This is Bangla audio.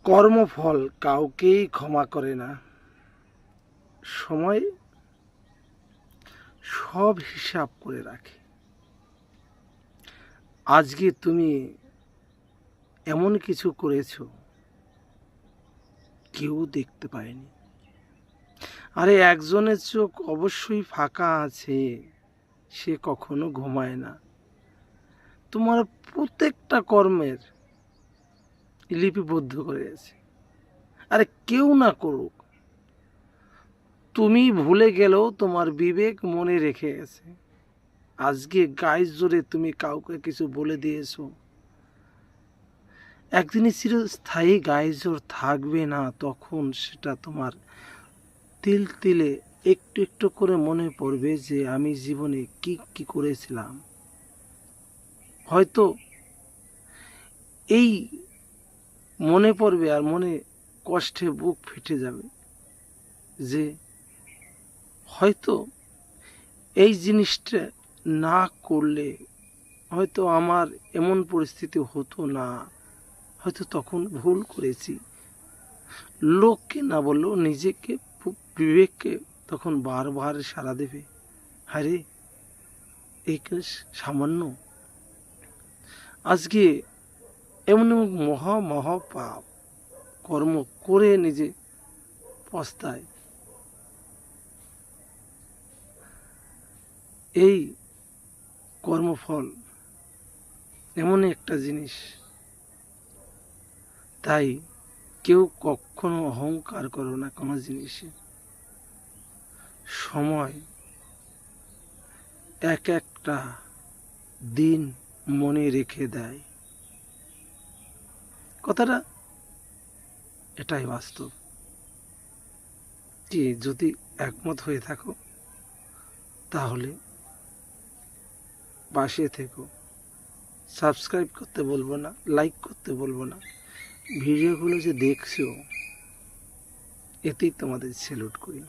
কর্মফল কাউকেই ক্ষমা করে না। সময় সব হিসাব করে রাখে। আজকে তুমি এমন কিছু করেছো কেউ দেখতে পায়নি। আরে একজনের চোখ অবশ্যই ফাঁকা আছে, সে কখনো ঘুমায় না। তোমার প্রত্যেকটা কর্মের লিপিবদ্ধ করে আছে। আরে কেউ না করুক, তুমি ভুলে গেলেও তোমার বিবেক মনে রেখে গেছে। আজকে গায়ে জোরে তুমি কাউকে কিছু বলে দিয়েছো, একদিনই চিরস্থায়ী গায়ে জোর থাকবে না। তখন সেটা তোমার তিল তিলে একটু একটু করে মনে পড়বে যে আমি জীবনে কি কি করেছিলাম। হয়তো এই মনে পড়বে আর মনে কষ্টে বুক ফেটে যাবে যে হয়তো এই জিনিসটা না করলে হয়তো আমার এমন পরিস্থিতি হতো না। হয়তো তখন ভুল করেছি। লোককে না বললেও নিজেকে, বিবেককে তখন বারবার সাড়া দেবে, আরে এই সামান্য। আজকে এমন এমন মহা পাপ কর্ম করে নিজে পস্তায়। এই কর্মফল এমনই একটা জিনিস, তাই কেউ কখনো অহংকার করো না কোনো জিনিসে। সময় এক একটা দিন মনে রেখে দেয়। কথাটা এটাই বাস্তব। কি যদি একমত হয়ে থাকো তাহলে পাশে থেকো। সাবস্ক্রাইব করতে বলবো না, লাইক করতে বলবো না। ভিডিওগুলো যে দেখছো এতেই তোমাদের স্যালুট করি।